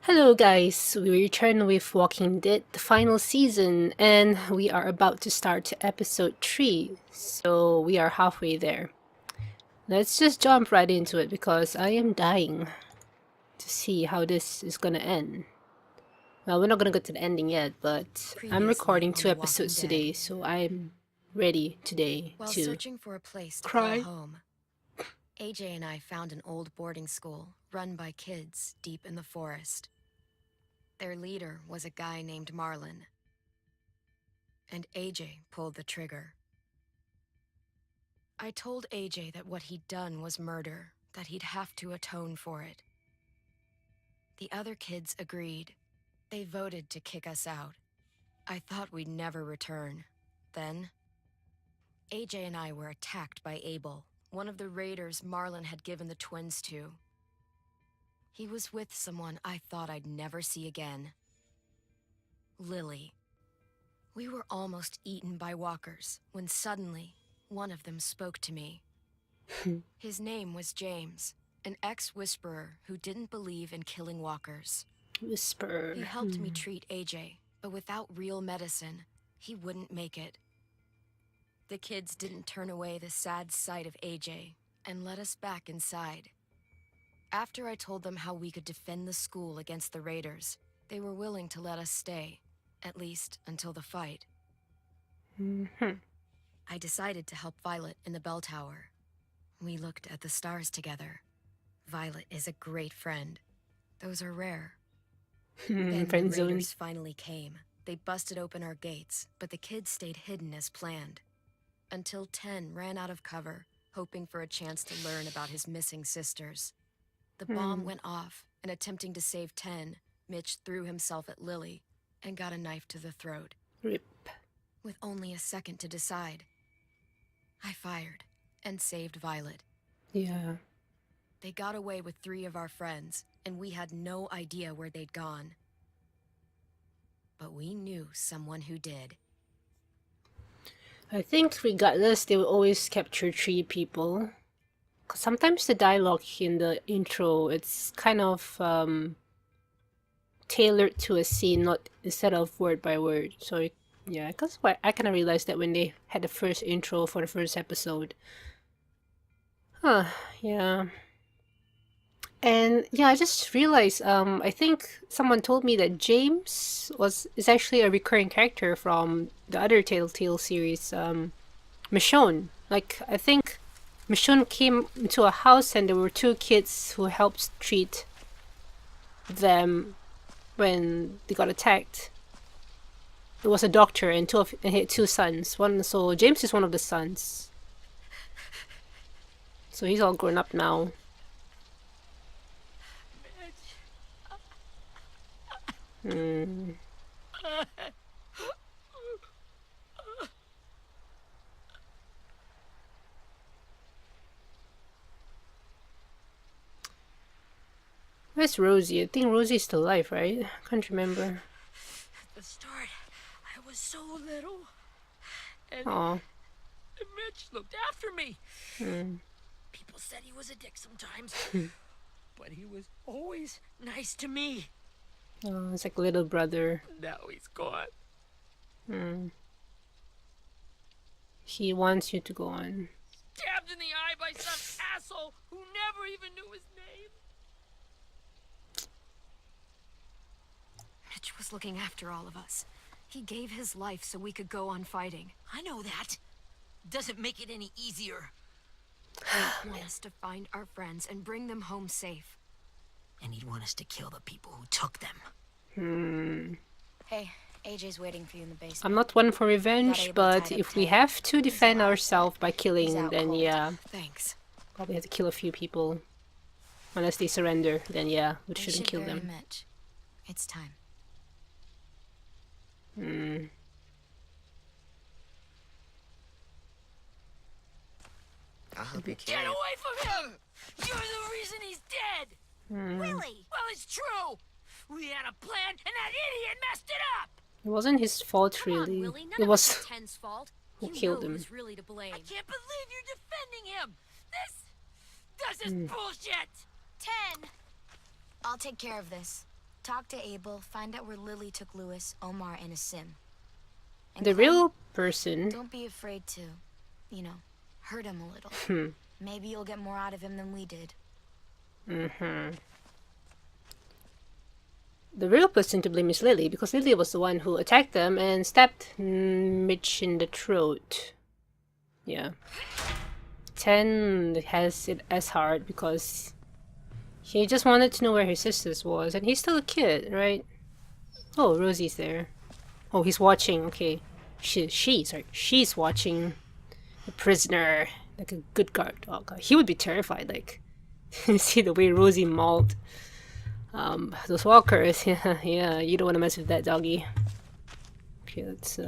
Hello guys, we return with Walking Dead, the final season, and we are about to start episode 3, so we are halfway there. Let's just jump right into it because I am dying to see how this is gonna end. Well, we're not gonna go to the ending yet, but I'm Previously recording on 2 The Walking episodes Dead. today, so I'm ready today While to searching for a place to call cry. home, AJ and I found an old boarding school run by kids deep in the forest. Their leader was a guy named Marlin, and AJ pulled the trigger. I told AJ that what he'd done was murder, that he'd have to atone for it. The other kids agreed. They voted to kick us out. I thought we'd never return. Then, AJ and I were attacked by Abel, one of the raiders Marlin had given the twins to. He was with someone I thought I'd never see again. Lily. We were almost eaten by walkers when suddenly one of them spoke to me. His name was James, an ex-whisperer who didn't believe in killing walkers. Whisper. He helped me treat AJ, but without real medicine, he wouldn't make it. The kids didn't turn away the sad sight of AJ and let us back inside. After I told them how we could defend the school against the raiders, they were willing to let us stay, at least until the fight. I decided to help Violet in the bell tower. We looked at the stars together. Violet is a great friend. Those are rare. Then the Friend zone. raiders finally came. They busted open our gates, but the kids stayed hidden as planned. Until 10 ran out of cover, hoping for a chance to learn about his missing sisters. The bomb went off, and attempting to save 10, Mitch threw himself at Lily and got a knife to the throat. Rip. With only a second to decide, I fired and saved Violet. Yeah. They got away with 3 of our friends, and we had no idea where they'd gone. But we knew someone who did. I think regardless, they will always capture 3 people. 'Cause sometimes the dialogue in the intro, it's kind of tailored to a scene, not instead of word by word. So yeah, because I kind of realized that when they had the first intro for the first episode. Huh, yeah. And yeah, I just realized, I think someone told me that James is actually a recurring character from the other Telltale series, Michonne. Like, I think Michonne came into a house and there were 2 kids who helped treat them when they got attacked. It was a doctor and he had 2 sons. So James is one of the sons. So he's all grown up now. Hmm. Where's Rosie? I think Rosie's still alive, right? I can't remember. At the start, I was so little. And Aw. Mitch looked after me. Hmm. People said he was a dick sometimes, but he was always nice to me. Oh, it's like little brother. Now he's gone. Hmm. He wants you to go on. Stabbed in the eye by some asshole who never even knew his name. Mitch was looking after all of us. He gave his life so we could go on fighting. I know that. Doesn't make it any easier. He'd want us to find our friends and bring them home safe. And he'd want us to kill the people who took them. Hmm. Hey, AJ's waiting for you in the basement. I'm not one for Got revenge, able but tied up if we tight. have to defend alive, ourselves by He's killing, out then cold. yeah, Thanks. probably have to kill a few people. Unless they surrender, then yeah, we They shouldn't should kill bury them. Mitch. It's time. Hmm. I'll help you carry Get it. away from him! You're the reason he's dead! Really? Well, it's true! We had a plan, and that idiot messed it up! It wasn't his fault, Come on, really. Willie. None It of was it's Ten's fault. who You killed know him. who's really to blame. I can't believe you're defending him! This is bullshit! 10. I'll take care of this. Talk to Abel, find out where Lily took Lewis, Omar, and Asim. And The Clem, real person. don't be afraid to, you know, hurt him a little. Maybe you'll get more out of him than we did. The real person to blame is Lily, because Lily was the one who attacked them and stabbed Mitch in the throat. Yeah. 10 has it as hard because he just wanted to know where his sisters was, and he's still a kid, right? Oh, Rosie's there. Oh, he's watching. Okay, she's watching the prisoner like a good guard dog. He would be terrified. Like, see the way Rosie mauled those walkers. Yeah, yeah. You don't want to mess with that doggy. Okay, let's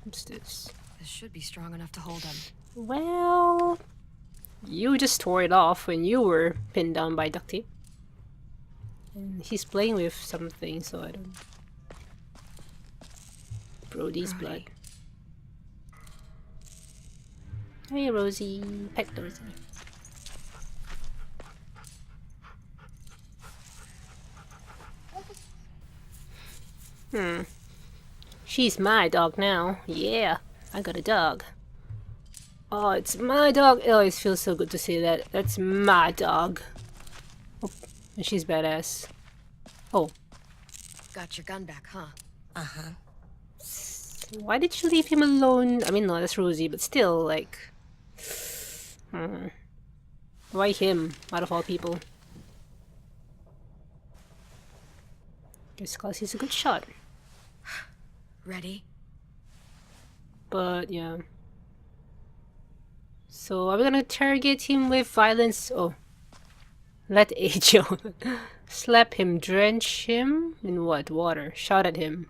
what's this? This should be strong enough to hold him. Well, you just tore it off when you were pinned down by duct tape. And he's playing with something, so I don't... Brody's blood. Hey, Rosie. Pet Rosie. She's my dog now. Yeah, I got a dog. Oh, it's my dog. It always feels so good to say that. That's my dog. Oh, and she's badass. Oh. Got your gun back, huh? Uh-huh. Why did you leave him alone? I mean, no, that's Rosie, but still, like... Why him, out of all people? Just because he's a good shot. Ready? But, yeah. So, are we gonna interrogate him with violence? Oh. Let Ajo slap him, drench him in what? Water. Shout at him.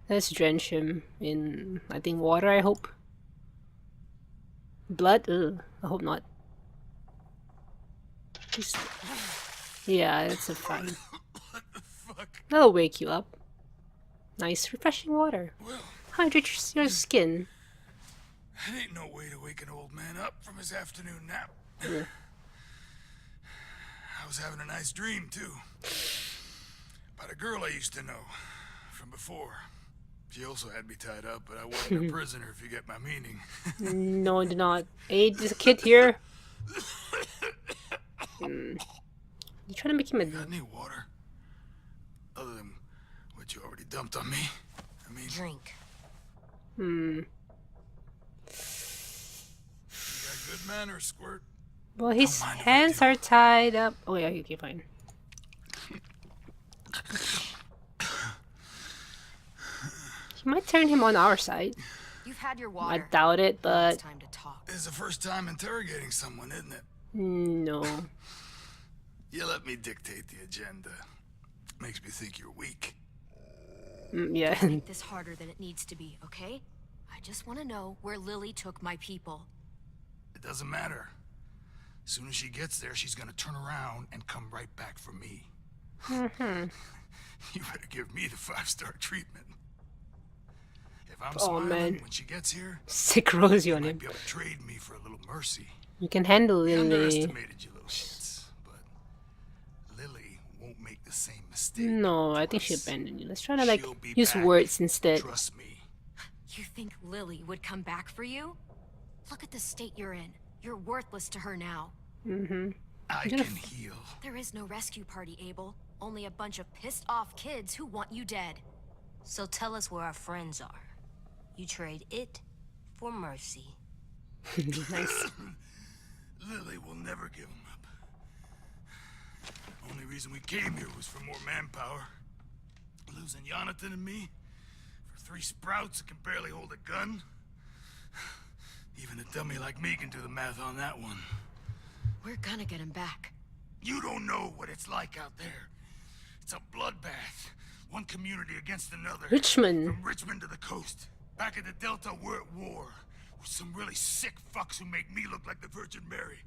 Let's drench him in, I think, water, I hope. Blood? Ugh, I hope not. Just... Yeah, that's a fine. That'll wake you up. Nice, refreshing water. Well, Hydrate your skin. that ain't no way to wake an old man up from his afternoon nap. Yeah. I was having a nice dream, too. About a girl I used to know from before. She also had me tied up, but I wasn't a prisoner, if you get my meaning. No, I do not. Hey, there's a kid here. You trying to make him a... Got any water? Other than what you already dumped on me? I mean... Drink. You got good manners, Squirt. Well, his Don't mind if I hands do. are tied up. Oh, yeah, okay, fine. He might turn him on our side. You've had your I water. doubt it, It's but... time to talk. It's the first time interrogating someone, isn't it? No. You let me dictate the agenda. Makes me think you're weak. Yeah. Make this harder than it needs to be, okay? I just want to know where Lily took my people. It doesn't matter. As soon as she gets there, she's gonna turn around and come right back for me. You better give me the 5-star treatment. If I'm Oh, smiling man. when she gets here, Sick Rosie you on might him. be able to trade me for a little mercy. You can handle I Lily. underestimated you little shits, but Lily won't make the same mistake. No, I think she twice. abandoned you. Let's try to, like, She'll be use back. words instead. Trust me. You think Lily would come back for you? Look at the state you're in. You're worthless to her now. I gonna can heal. There is no rescue party, Abel. Only a bunch of pissed off kids who want you dead. So tell us where our friends are. You trade it for mercy. Nice. Lily will never give him up. Only reason we came here was for more manpower. Losing Jonathan and me for 3 sprouts that can barely hold a gun. Even a dummy like me can do the math on that one. We're gonna get him back. You don't know what it's like out there. It's a bloodbath. One community against another. Richmond. From Richmond to the coast. Back at the Delta, we're at war. With some really sick fucks who make me look like the Virgin Mary.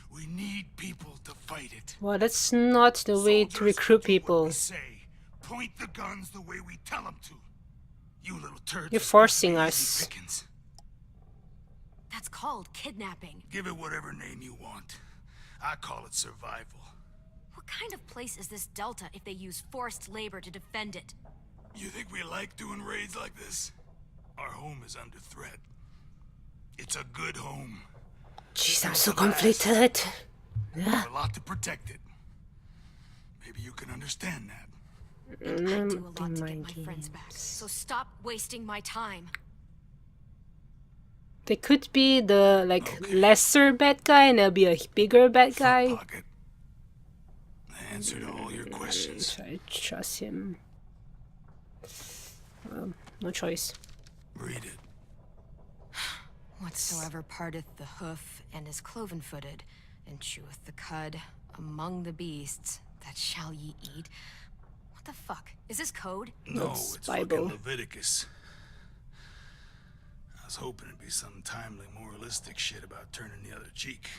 We need people to fight it. Well, that's not the way to Soldiers recruit do what people. we say. Point the guns the way we tell them to. You little turds. You're are supposed to forcing be us. easy pickings. That's called kidnapping. Give it whatever name you want. I call it survival. What kind of place is this Delta if they use forced labor to defend it? You think we like doing raids like this? Our home is under threat. It's a good home. Jeez, I'm so conflicted. There's a lot to protect it. Maybe you can understand that. And I do a lot to get my friends back. So stop wasting my time. They could be the lesser bad guy, and there'll be a bigger bad guy. Pocket. The answer to all your questions. I trust him. No choice. Read it. Whatsoever parteth the hoof and is cloven-footed, and cheweth the cud among the beasts, that shall ye eat. What the fuck? Is this code? No, It's it's Bible. fucking Leviticus. I was hoping it'd be some timely, moralistic shit about turning the other cheek.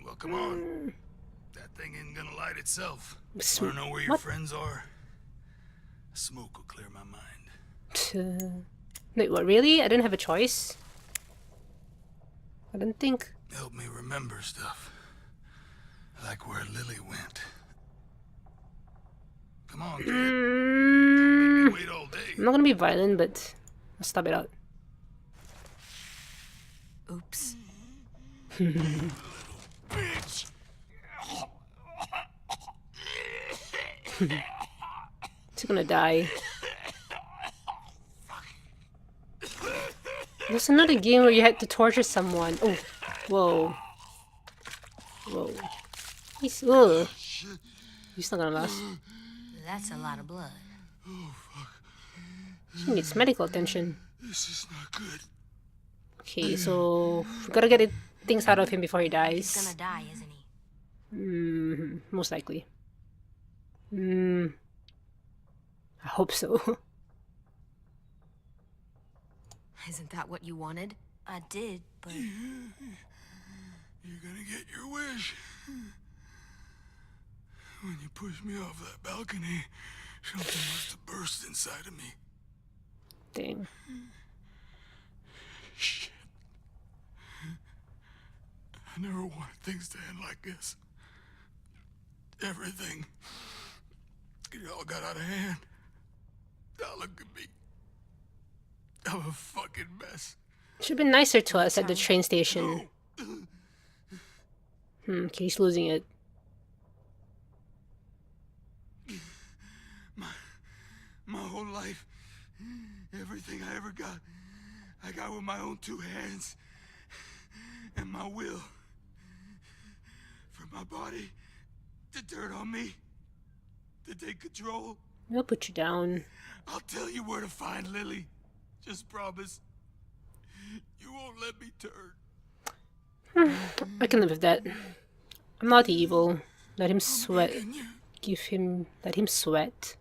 Well, come on. That thing ain't gonna light itself. Wanna know where your What? friends are? Smoke will clear my mind. Wait, what, really? I didn't have a choice? I don't think... Help me remember stuff. Like where Lily went. Come on, kid. Don't make me wait all day. I'm not gonna be violent, but I'll stop it out. Oops. Bitch! He's gonna die. There's another game where you had to torture someone. Oh, whoa. Whoa. He's not gonna last. That's a lot of blood. She needs medical attention. This is not good. Okay, so we gotta get things out of him before he He's dies. gonna die, isn't he? Most likely. I hope so. Isn't that what you wanted? I did, but You're gonna get your wish. When you pushed me off that balcony, something must have burst inside of me. Dang. Shit. I never wanted things to end like this. Everything. It all got out of hand. Now look at me. I'm a fucking mess. Should've been nicer to us at the train station. Okay, he's losing it. My whole life, everything I ever got, I got with my own two hands and my will. For my body to turn on me, to take control. I'll put you down. I'll tell you where to find Lily. Just promise. You won't let me turn. I can live with that. I'm not evil. Let him sweat. Can you? Let him sweat.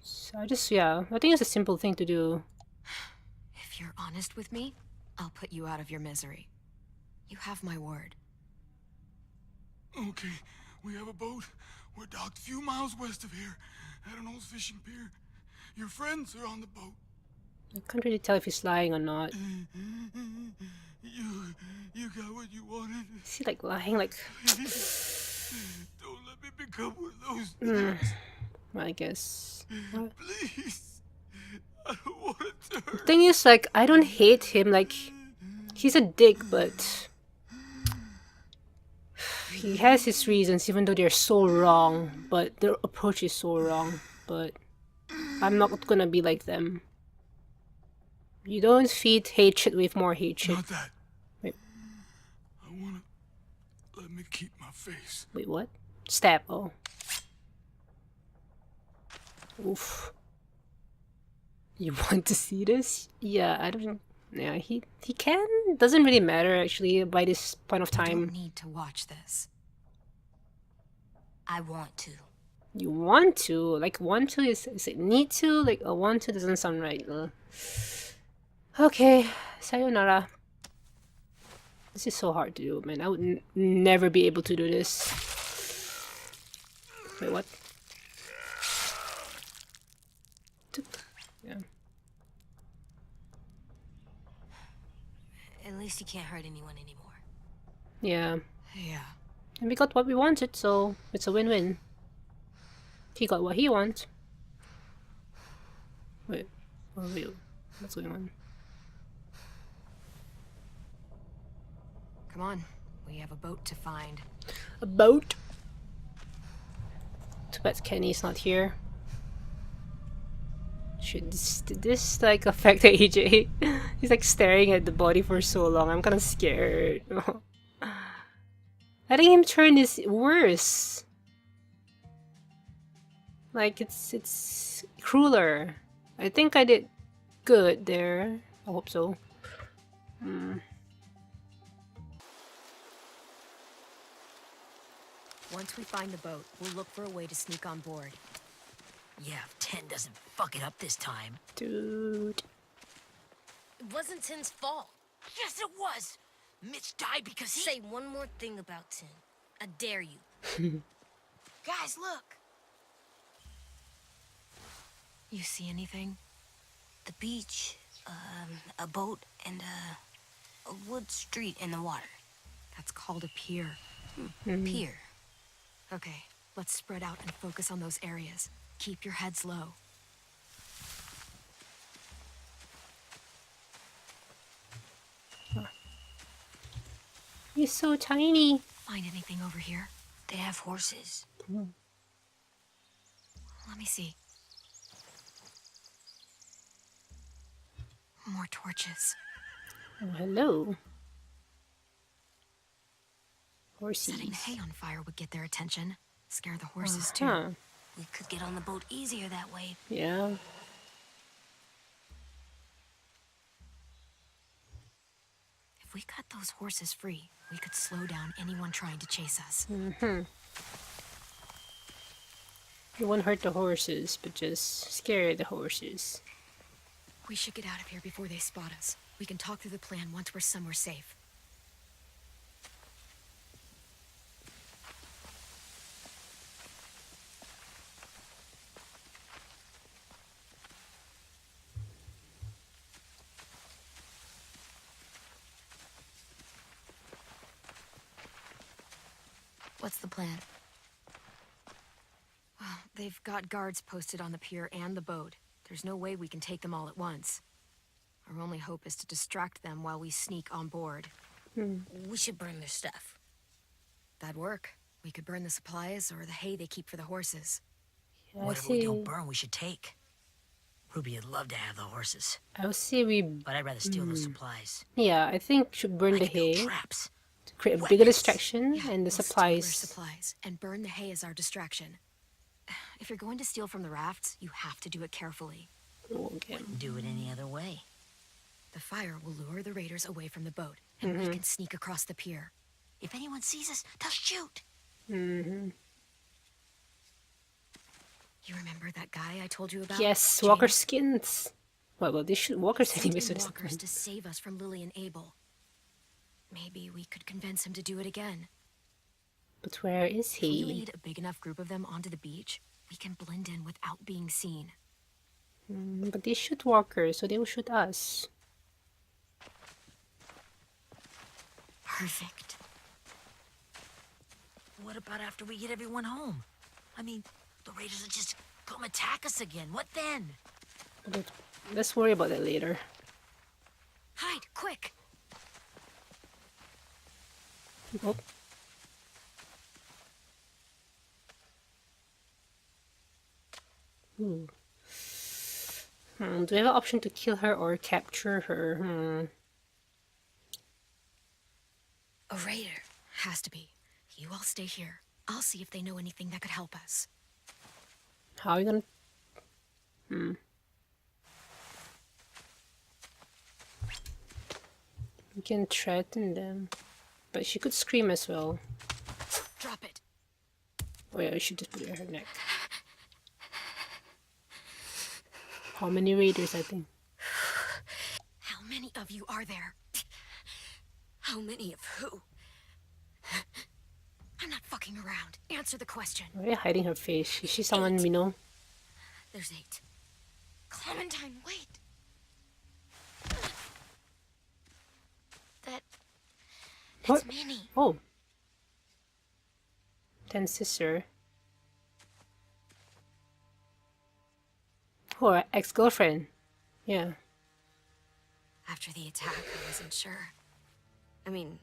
So I think it's a simple thing to do. If you're honest with me, I'll put you out of your misery. You have my word. Okay, we have a boat. We're docked a few miles west of here, at an old fishing pier. Your friends are on the boat. I can't really tell if he's lying or not. You got what you wanted. Is he lying? Don't let me become one of those things. I guess. Please. I don't want to turn. The thing is, I don't hate him. He's a dick, but he has his reasons, even though they're so wrong. But their approach is so wrong. But I'm not gonna be like them. You don't feed hatred with more hatred. Not that. Wait. I want to let me keep my face. Wait, what? Stab. Oh. Oof. You want to see this? Yeah, I don't... Yeah, he can. Doesn't really matter, actually, by this point of You time. don't need to watch this. I want to. You want to? Want to? Is it need to? A want to doesn't sound right. Okay, sayonara. This is so hard to do, man. I would never be able to do this. Wait, what? Yeah. least he can't hurt anyone anymore. Yeah. Yeah. And we got what we wanted, so it's a win-win. He got what he wants. Wait. Oh, wait. What's going on? Come on. We have a boat to find. A boat? Too bad Kenny's not here. Did this like affect AJ? He's like staring at the body for so long. I'm kind of scared. Letting him turn is worse. Like it's crueler. I think I did good there. I hope so. Once we find the boat, we'll look for a way to sneak on board. Yeah, if 10 doesn't fuck it up this time. Dude. It wasn't Tin's fault. Yes, it was! Mitch died because he... Say one more thing about Tin. I dare you. Guys, look! You see anything? The beach, a boat, and a wood street in the water. That's called a pier. Pier. Okay, let's spread out and focus on those areas. Keep your heads low. He's so tiny. Find anything over here? They have horses. Let me see. More torches. Oh, hello. Horses. Setting hay on fire would get their attention. Scare the horses Huh. too. We could get on the boat easier that way. Yeah. If we cut those horses free, we could slow down anyone trying to chase us. You won't hurt the horses, but just scare the horses. We should get out of here before they spot us. We can talk through the plan once we're somewhere safe. What's the plan? Well, they've got guards posted on the pier and the boat. There's no way we can take them all at once. Our only hope is to distract them while we sneak on board. We should burn their stuff. That'd work. We could burn the supplies or the hay they keep for the horses. Yeah, Whatever we don't burn, we should take. Ruby would love to have the horses, I'll say we... but I'd rather steal those supplies. Yeah, I think should burn I the could build hay traps. to create a bigger weapons. distraction, Yeah, and the we'll steal supplies. their supplies and burn the hay as our distraction. If you're going to steal from the rafts, you have to do it carefully. Okay. Do it any other way. The fire will lure the raiders away from the boat, and we can sneak across the pier. If anyone sees us, they'll shoot. You remember that guy I told you about? Yes, James? walker skins. Well, they shoot walkers Sent anyway, in so that's walkers fine. to save us from Lily and Abel. Maybe we could convince him to do it again. But where is If we he? lead a big enough group of them onto the beach, we can blend in without being seen. But they shoot walkers, so they will shoot us. Perfect. What about after we get everyone home? I mean, the raiders will just come attack us again. What then? But let's worry about that later. Hide, quick! Oh. Ooh. Do we have an option to kill her or capture her? A raider. Has to be. You all stay here. I'll see if they know anything that could help us. How are you gonna... We can threaten them. But she could scream as well. Drop it. Oh yeah, we should just put it in her neck. How many raiders, I think? How many of you are there? How many of who? I'm not fucking around. Answer the question. Why are you hiding her face? Is she someone we know? There's 8. Clementine, wait! That What? It's Minnie. Oh. Ten's sister. Oh, her ex-girlfriend. Yeah. After the attack, I wasn't sure. I mean,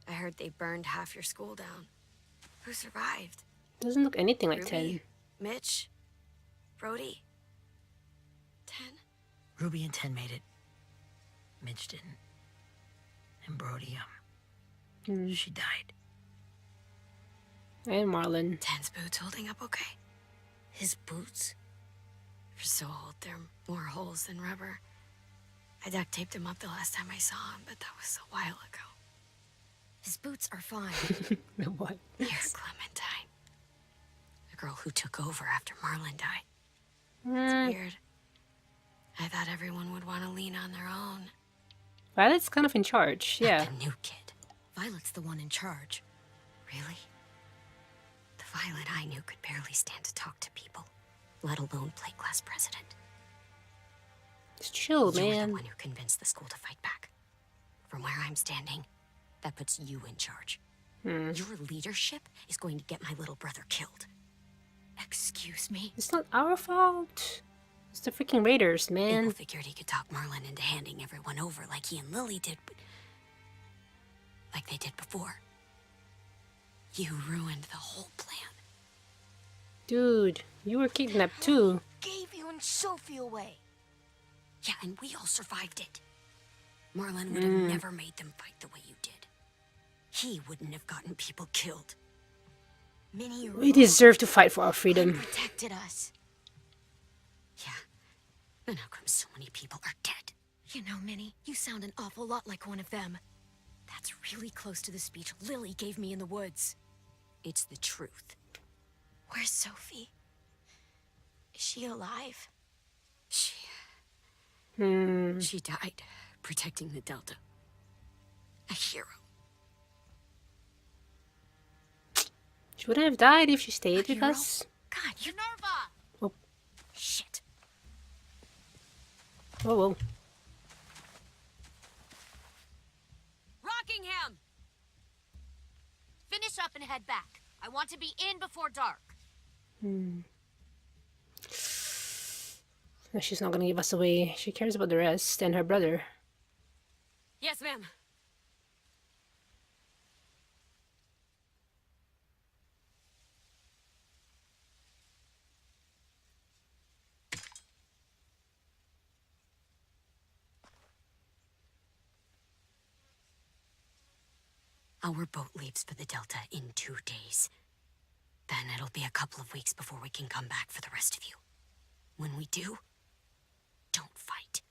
I heard they burned half your school down. Who survived? Doesn't look anything like Ruby? Ten. Mitch? Brody? 10? Ruby and 10 made it. Mitch didn't. And Brody, she died. And Marlon. 10's boots holding up okay? His boots? They're so old, there are more holes than rubber. I duct taped him up the last time I saw him, but that was a while ago. His boots are fine. What? Here, Clementine. The girl who took over after Marlon died. Mm. It's weird. I thought everyone would want to lean on their own. Violet's kind of in charge. Yeah. Not the new kid. Violet's the one in charge. Really? The Violet I knew could barely stand to talk to people, let alone play class president. Just chill, You're man. the one who convinced the school to fight back. From where I'm standing, that puts you in charge. Your leadership is going to get my little brother killed. Excuse me? It's not our fault. It's the freaking Raiders, Abel man. figured he could talk Marlon into handing everyone over like he and Lily did, but like they did before. You ruined the whole plan. Dude, you were kidnapped too. Gave you and Sophie away. Yeah, and we all survived it. Marlon would have never made them fight the way you did. He wouldn't have gotten people killed. Minnie, you We deserve to fight for our freedom. protected us. Yeah, and how come so many people are dead? You know, Minnie, you sound an awful lot like one of them. That's really close to the speech Lily gave me in the woods. It's the truth. Where's Sophie? Is she alive? She died protecting the Delta. A hero. She wouldn't have died if she stayed with hero? us. God, you Nerva! Oh, shit. whoa, whoa. Rockingham! Finish up and head back. I want to be in before dark. No, she's not gonna give us away. She cares about the rest and her brother. Yes, ma'am. Our boat leaves for the Delta in 2 days. Then it'll be a couple of weeks before we can come back for the rest of you. When we do, don't fight.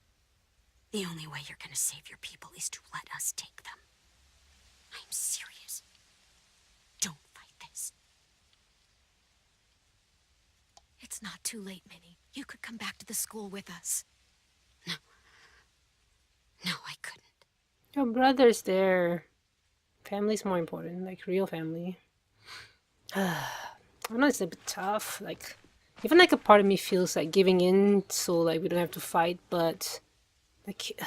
The only way you're gonna save your people is to let us take them. I'm serious. Don't fight this. It's not too late, Minnie. You could come back to the school with us. No. No, I couldn't. Your brother's there. Family's more important, like real family. I know it's a bit tough. Like, even like a part of me feels like giving in, so like we don't have to fight. But like,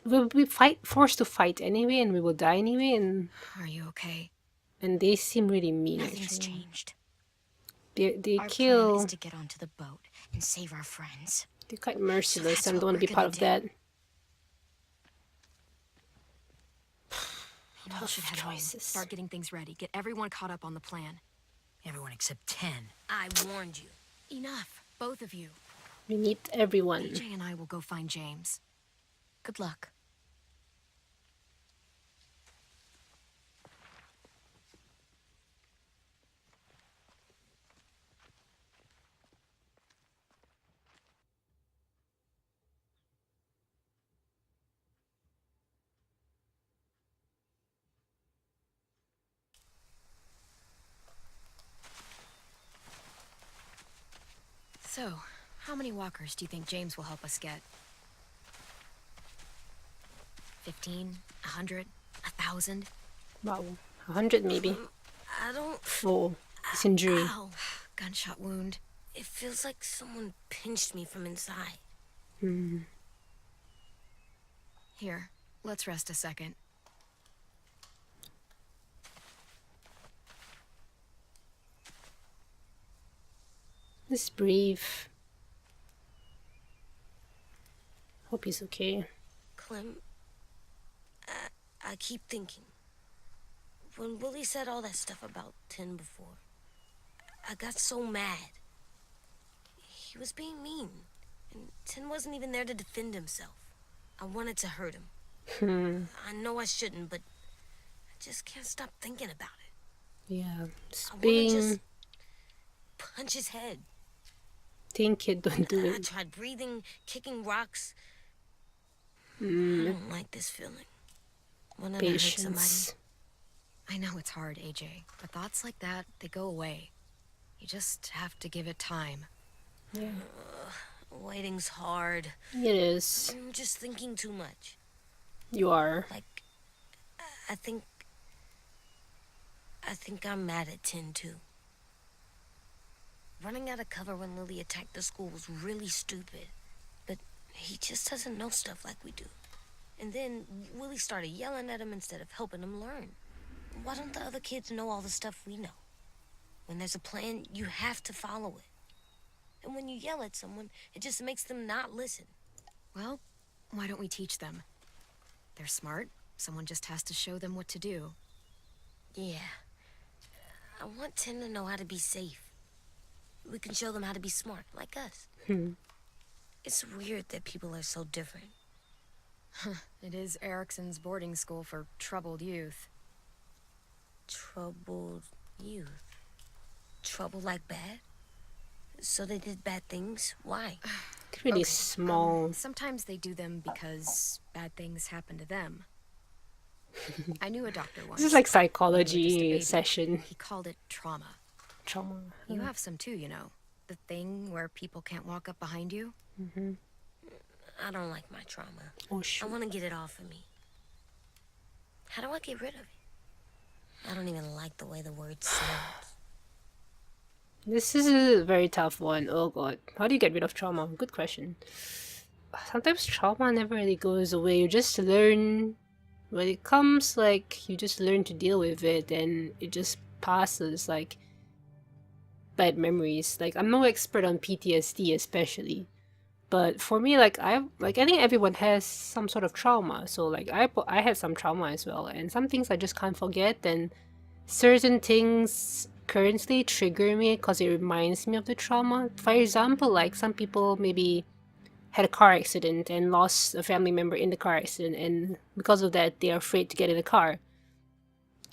we'll be forced to fight anyway, and we will die anyway. Are you okay? And they seem really mean. Nothing's Actually, changed. they Our plan kill. is to get onto the boat and save our friends. They're quite merciless. So I that's don't want what to be we're part of gonna that. You all should head home. choices. Start getting things ready. Get everyone caught up on the plan. Everyone except 10. I warned you. Enough, both of you. We need everyone. AJ and I will go find James. Good luck. So, how many walkers do you think James will help us get? 15? 100? 1,000? Wow, 100 maybe. I don't... Oh, his injury. Ow. Gunshot wound. It feels like someone pinched me from inside. Here, let's rest a second. Let's breathe. Hope he's okay. Clem, I keep thinking. When Willie said all that stuff about Tin before, I got so mad. He was being mean, and Tin wasn't even there to defend himself. I wanted to hurt him. I know I shouldn't, but I just can't stop thinking about it. Yeah, I want to being just punch his head. teen kid, don't do I it. tried breathing, kicking rocks. I Mm, don't like this feeling. Wanting to hurt somebody. patience. I know it's hard, AJ, but thoughts like that, they go away. You just have to give it time. Yeah, Waiting's hard. it is. I'm just thinking too much. You are. Like, I think I'm mad at Tin too. Running out of cover when Lily attacked the school was really stupid. But he just doesn't know stuff like we do. And then Willie started yelling at him instead of helping him learn. Why don't the other kids know all the stuff we know? When there's a plan, you have to follow it. And when you yell at someone, it just makes them not listen. Well, why don't we teach them? They're smart. Someone just has to show them what to do. Yeah. I want Tin to know how to be safe. We can show them how to be smart, like us. It's weird that people are so different. It is Erickson's boarding school for troubled youth. Troubled youth. Trouble like bad? So they did bad things? Why? Really Okay, small. Sometimes they do them because bad things happen to them. I knew a doctor once. This is like when we were just a psychology baby. session. He called it trauma. Trauma. You have some too, you know. The thing where people can't walk up behind you. I don't like my trauma. Oh I shoot. want to get it off of me. How do I get rid of it? I don't even like the way the word sounds. This is a very tough one. Oh god. How do you get rid of trauma? Good question. Sometimes trauma never really goes away. You just learn when it comes, like you just learn to deal with it and it just passes like bad memories. Like I'm no expert on PTSD especially. But for me, like I think everyone has some sort of trauma. So like I had some trauma as well, and some things I just can't forget. And certain things currently trigger me because it reminds me of the trauma. For example, like some people maybe had a car accident and lost a family member in the car accident, and because of that, they are afraid to get in a car.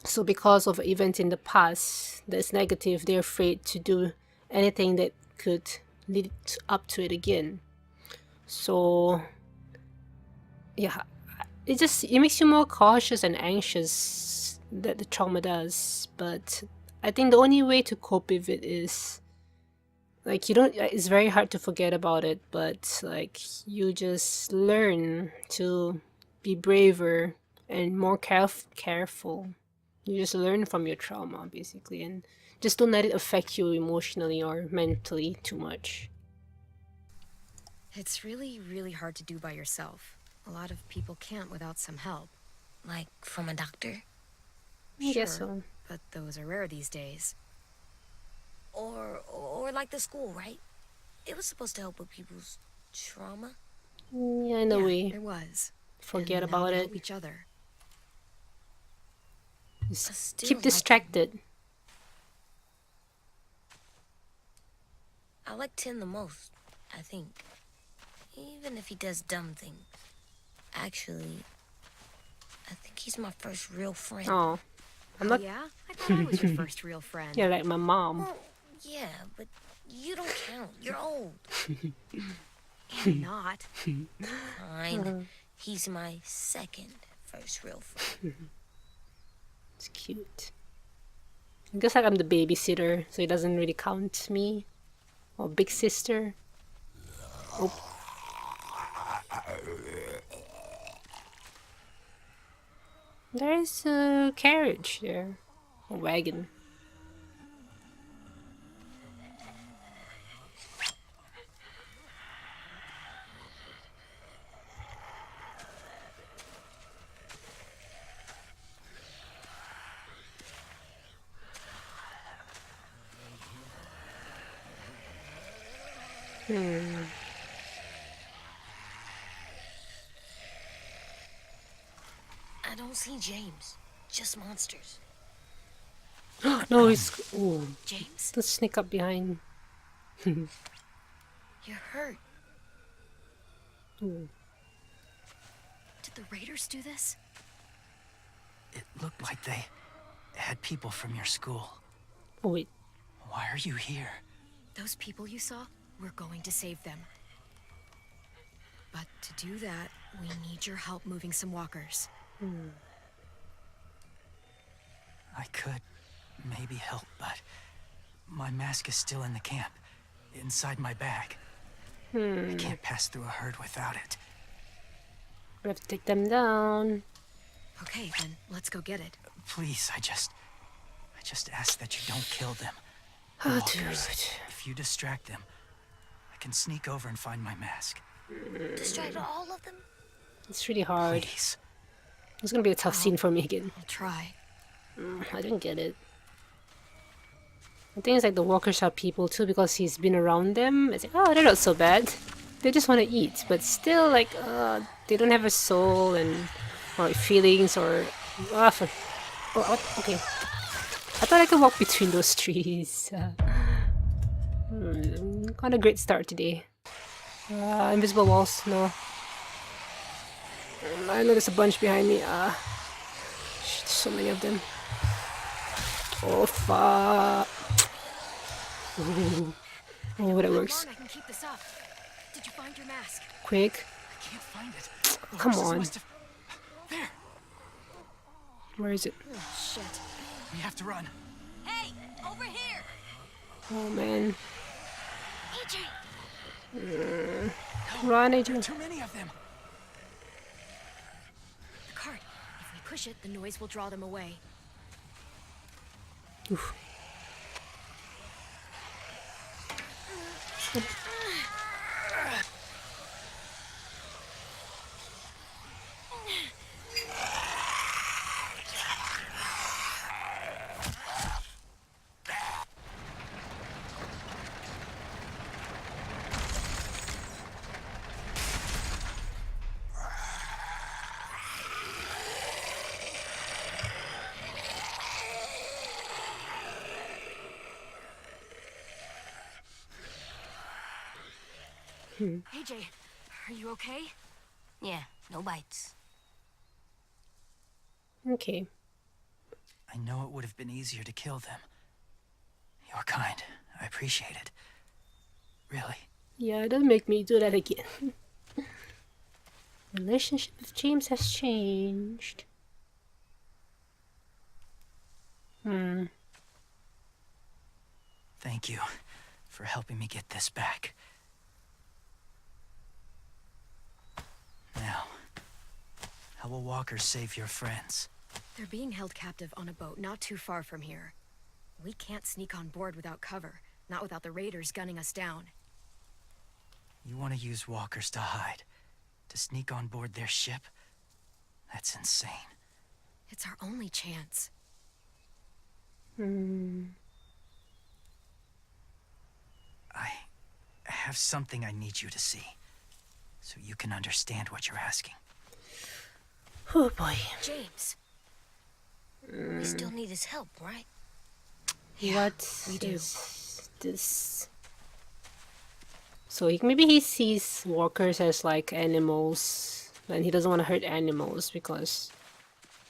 So because of events in the past that's negative, they're afraid to do anything that could lead up to it again. So yeah, it makes you more cautious and anxious that the trauma does. But I think the only way to cope with it is like it's very hard to forget about it, but like you just learn to be braver and more careful. You just learn from your trauma basically, and just don't let it affect you emotionally or mentally too much. It's really, really hard to do by yourself. A lot of people can't without some help. Like from a doctor? I guess so. But those are rare these days. Or like the school, right? It was supposed to help with people's trauma. Yeah, in a way. It was. Forget And now about they it. help each other. Just still keep like distracted. I like Tin the most, I think. Even if he does dumb things. Actually, I think he's my first real friend. Oh, I'm not. Yeah? I thought I was your first real friend. Yeah, like my mom. Well, yeah, but you don't count. You're old. I'm not. Fine. He's my second first real friend. It's cute. I guess like I'm the babysitter, so it doesn't really count me. Or big sister. Oh. There's a carriage there. A wagon. I don't see James. Just monsters. No, he's... Ooh. James, Let's sneak up behind. You're hurt. Ooh. did the raiders do this? It looked like they had people from your school. Oh, wait. Why are you here? Those people you saw, we're going to save them. But to do that, we need your help moving some walkers. I could maybe help, but my mask is still in the camp, inside my bag. I can't pass through a herd without it. We have to take them down. Okay, then let's go get it. Please, I just ask that you don't kill them. Oh, Walkers. dude. If you distract them, I can sneak over and find my mask. Distract all of them? It's really hard. Please. It's gonna be a tough scene for me again. I'll try. I didn't get it. I think it's like the walkers are people too because he's been around them. It's like, oh, they're not so bad. They just want to eat, but still, like, they don't have a soul or feelings or. Okay. I thought I could walk between those trees. Got a great start today. Invisible walls, no. I know there's a bunch behind me. Shit, so many of them. Oh fuck! Ooh. Oh, that works. Come on, I can keep this up. Did you find your mask? Quick! I can't find it. Come Horses on. must have- There. Where is it? Oh, shit. We have to run. Hey, over here! Oh man! AJ! Run, Adrian! Too many of them. The cart. If we push it, the noise will draw them away. Oof. AJ, are you okay? Yeah, no bites. Okay. I know it would have been easier to kill them. You're kind. I appreciate it. Really. Yeah, don't make me do that again. Relationship with James has changed. Thank you for helping me get this back. Now, how will walkers save your friends? They're being held captive on a boat not too far from here. We can't sneak on board without cover, not without the raiders gunning us down. You want to use walkers to hide? To sneak on board their ship? That's insane. It's our only chance. I have something I need you to see, so you can understand what you're asking. Oh boy. James! We still need his help, right? What we do. is this? So maybe he sees walkers as like animals, and he doesn't want to hurt animals because.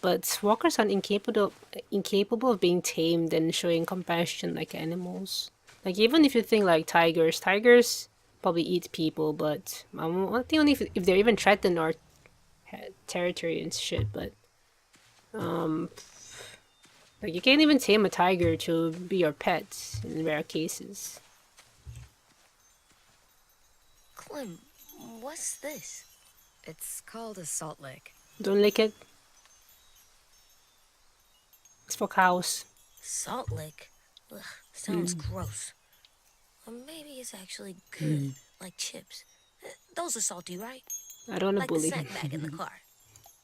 But walkers are incapable of being tamed and showing compassion like animals. Like even if you think like tigers probably eat people, but I think only if they're even threatened or territory and shit. But like you can't even tame a tiger to be your pet in rare cases. Clem, what's this? It's called a salt lick. Don't lick it. It's for cows. Salt lick? Ugh, sounds gross. Or maybe it's actually good, like chips. Those are salty, right? I don't want to Like the bully. snack bag in the car.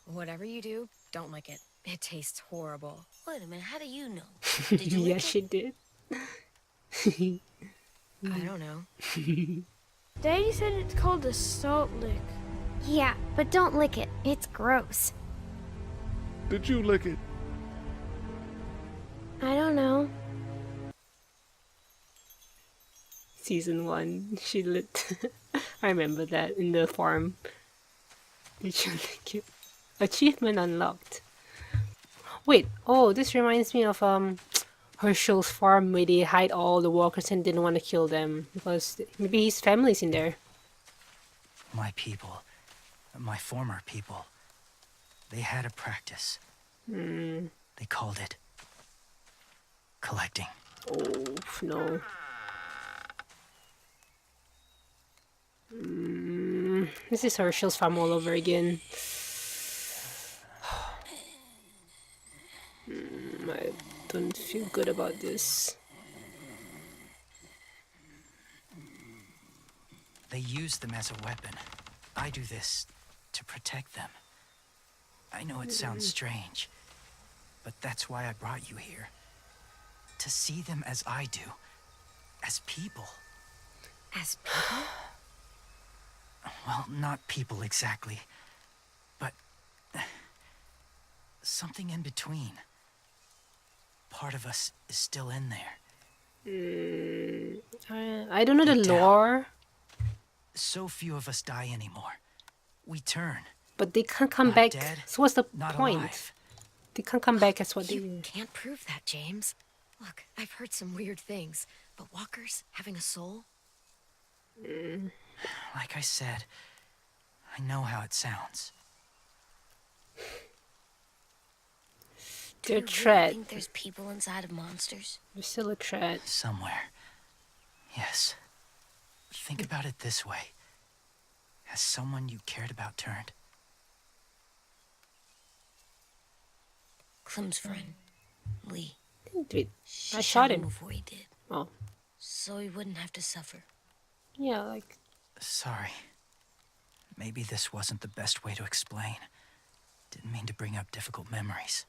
Whatever you do, don't lick it. It tastes horrible. Wait a minute, how do you know? Did you lick Yes, she did. I don't know. Daddy said it's called a salt lick. Yeah, but don't lick it. It's gross. Did you lick it? I don't know. Season 1, she lit. I remember that in the farm. Did you lick it? Achievement unlocked. Wait, oh, this reminds me of Herschel's farm where they hide all the walkers and didn't want to kill them because maybe his family's in there. My people, my former people, they had a practice. They called it collecting. Oh, no. This is Herschel's farm all over again. I don't feel good about this. They use them as a weapon. I do this to protect them. I know it sounds strange, but that's why I brought you here. To see them as I do. As people. As people? Well, not people exactly, but something in between. Part of us is still in there. I don't know the lore. So few of us die anymore. We turn. But they can't come Not back. dead, So what's the not point? alive. They can't come back as what they You can't prove that, James. Look, I've heard some weird things, but walkers having a soul? Like I said, I know how it sounds. They're Do you threat. think there's people inside of monsters? They're still a threat. Somewhere. Yes. Think about it this way. Has someone you cared about turned? Clem's friend, Lee. Wait, She I shot him. before he did, Oh, so he wouldn't have to suffer. yeah, like Sorry. Maybe this wasn't the best way to explain. Didn't mean to bring up difficult memories.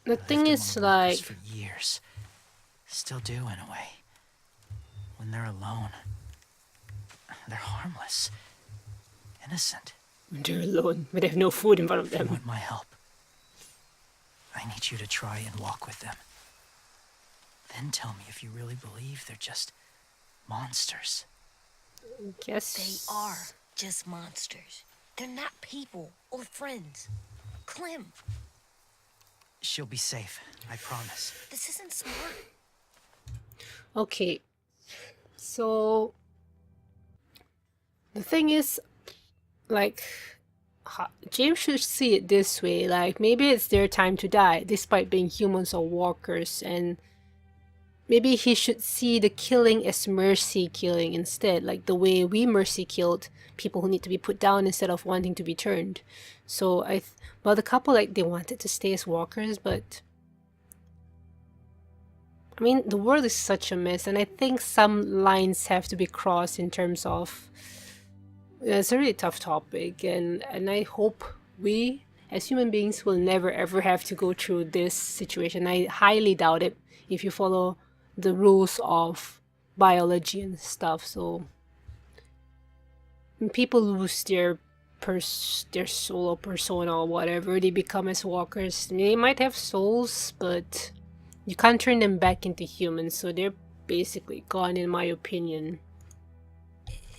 the I lived thing is among walkers like for years. Still do in a way. When they're alone, they're harmless. Innocent. they're alone, but they have no food in front of They them. want my help. I need you to try and walk with them. Then tell me if you really believe they're just monsters. Guess They are just monsters. They're not people or friends. Clem, She'll be safe, I promise. this isn't smart. Okay, so the thing is, like, James should see it this way. Like, maybe it's their time to die, despite being humans or walkers, and maybe he should see the killing as mercy killing instead, like the way we mercy killed people who need to be put down instead of wanting to be turned. So well, the couple, like, they wanted to stay as walkers, but I mean, the world is such a mess, and I think some lines have to be crossed in terms of. It's a really tough topic, and I hope we, as human beings, will never ever have to go through this situation. I highly doubt it if you follow the rules of biology and stuff. So when people lose their soul or persona or whatever, they become as walkers. They might have souls, but you can't turn them back into humans, so they're basically gone, in my opinion.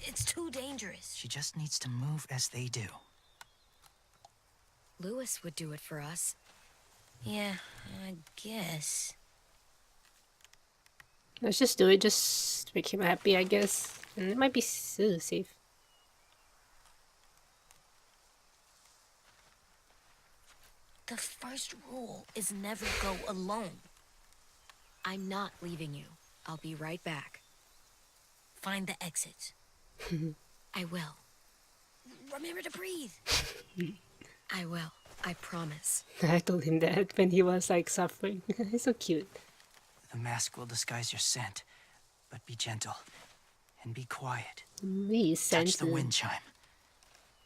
It's too dangerous. She just needs to move as they do. Lewis would do it for us. Yeah, I guess. Let's just do it, just make him happy, I guess. And it might be so safe. The first rule is never go alone. I'm not leaving you. I'll be right back. Find the exits. I will. Remember to breathe. I will. I promise. I told him that when he was like suffering. He's so cute. The mask will disguise your scent, but be gentle and be quiet. He's Touch the sensitive. wind chime.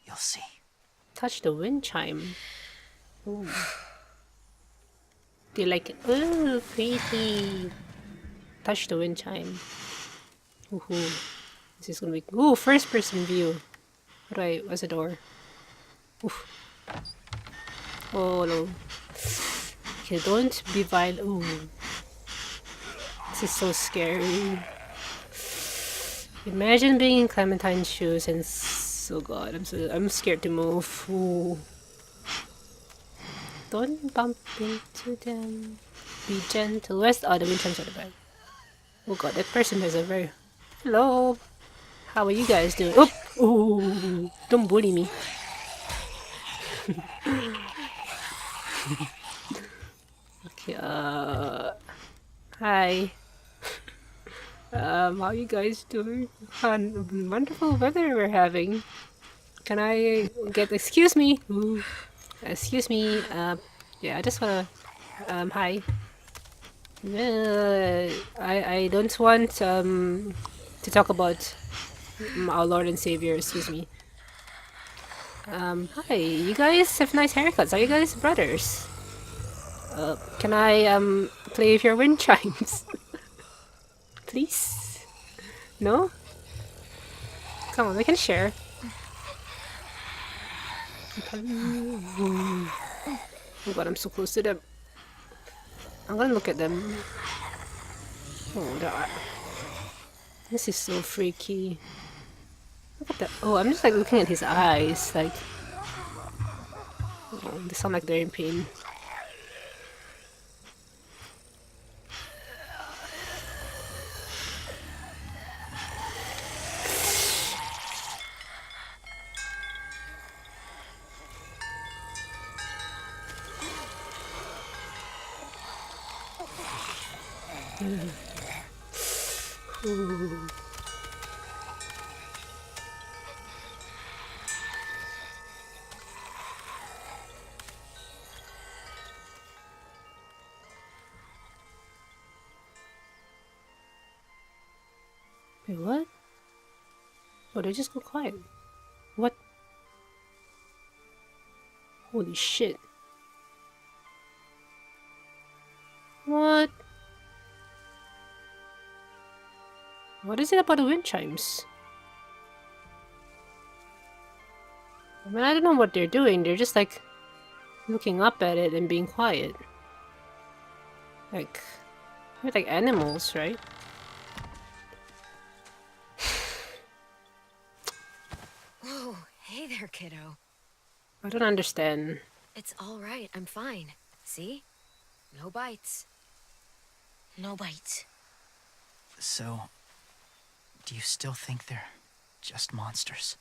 You'll see. Touch the wind chime. Ooh. Do you like it? Ooh, pretty. Touch the wind chime. Ooh. This is gonna be ooh, first person view. Right, what's the door? Oof. Oh no. Okay, don't be violent. Ooh. This is so scary. Imagine being in Clementine's shoes and so god, I'm scared to move. Ooh. Don't bump into them. Be gentle. Where's the wind-chimes at the back? Oh god, that person has a very hello. How are you guys doing? Oh, ooh, don't bully me. Okay, hi. How you guys doing? Wonderful weather we're having. Can I get, excuse me? Ooh, excuse me, yeah, I just wanna, hi. I don't want, to talk about our Lord and Savior, excuse me. Hi, you guys have nice haircuts. Are you guys brothers? Can I, play with your wind chimes? Please? No? Come on, we can share. Oh god, I'm so close to them. I'm gonna look at them. Oh god. This is so freaky. Look at that. Oh, I'm just like looking at his eyes. Like, oh, they sound like they're in pain. Ooh. Wait, what? Oh, they just go quiet. What? Holy shit. What? What is it about the wind chimes? I mean, I don't know what they're doing. They're just like looking up at it and being quiet. Like, they're like animals, right? Whoa, hey there, kiddo. I don't understand. It's all right. I'm fine. See? No bites. No bites. So, do you still think they're just monsters?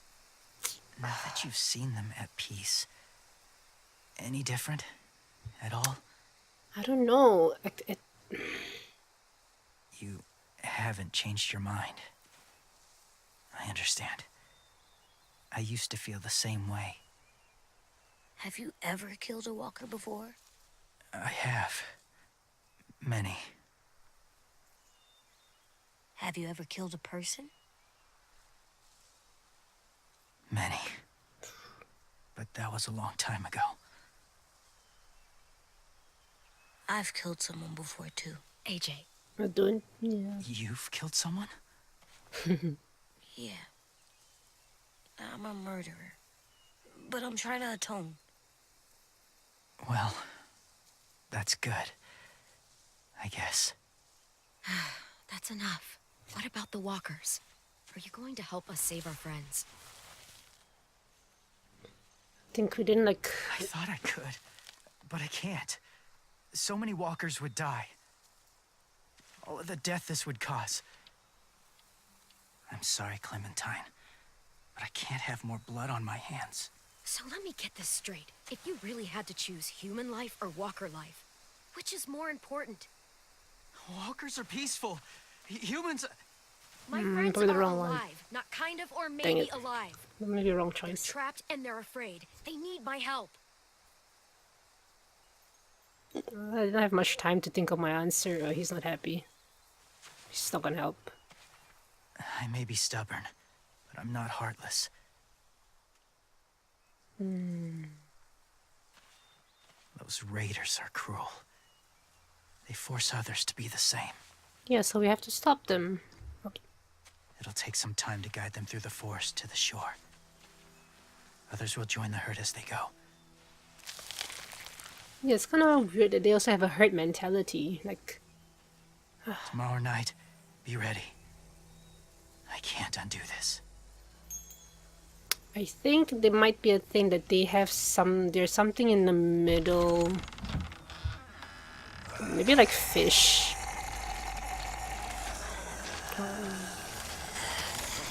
Now that you've seen them at peace, any different at all? I don't know. You haven't changed your mind. I understand. I used to feel the same way. Have you ever killed a walker before? I have. Many. Have you ever killed a person? Many. But that was a long time ago. I've killed someone before, too. AJ. I don't. Yeah. You've killed someone? Yeah. I'm a murderer. But I'm trying to atone. Well, that's good. I guess. That's enough. What about the walkers? Are you going to help us save our friends? I think we didn't like. I thought I could, but I can't. So many walkers would die. All of the death this would cause. I'm sorry, Clementine, but I can't have more blood on my hands. So let me get this straight. If you really had to choose human life or walker life, which is more important? Walkers are peaceful. Humans... My friends probably the are wrong one. alive, not kind of or Dang maybe it. alive. Maybe the wrong They're choice. trapped and they're afraid. They need my help. I don't have much time to think of my answer. He's not happy. He's not gonna help. I may be stubborn, but I'm not heartless. Those raiders are cruel. They force others to be the same. Yeah, so we have to stop them. It'll take some time to guide them through the forest to the shore. Others will join the herd as they go. Yeah, it's kind of weird that they also have a herd mentality. Like, Tomorrow night, be ready. I can't undo this. I think there might be a thing that they have there's something in the middle. Maybe like fish.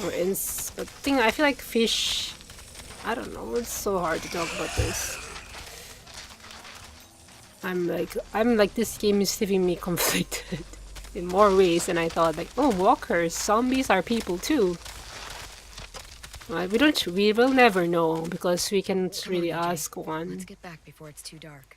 I feel like fish. I don't know. It's so hard to talk about this. I'm like this game is leaving me conflicted in more ways than I thought. Like, oh, walkers, zombies are people too. We will never know because we can't really ask one. Let's get back before it's too dark.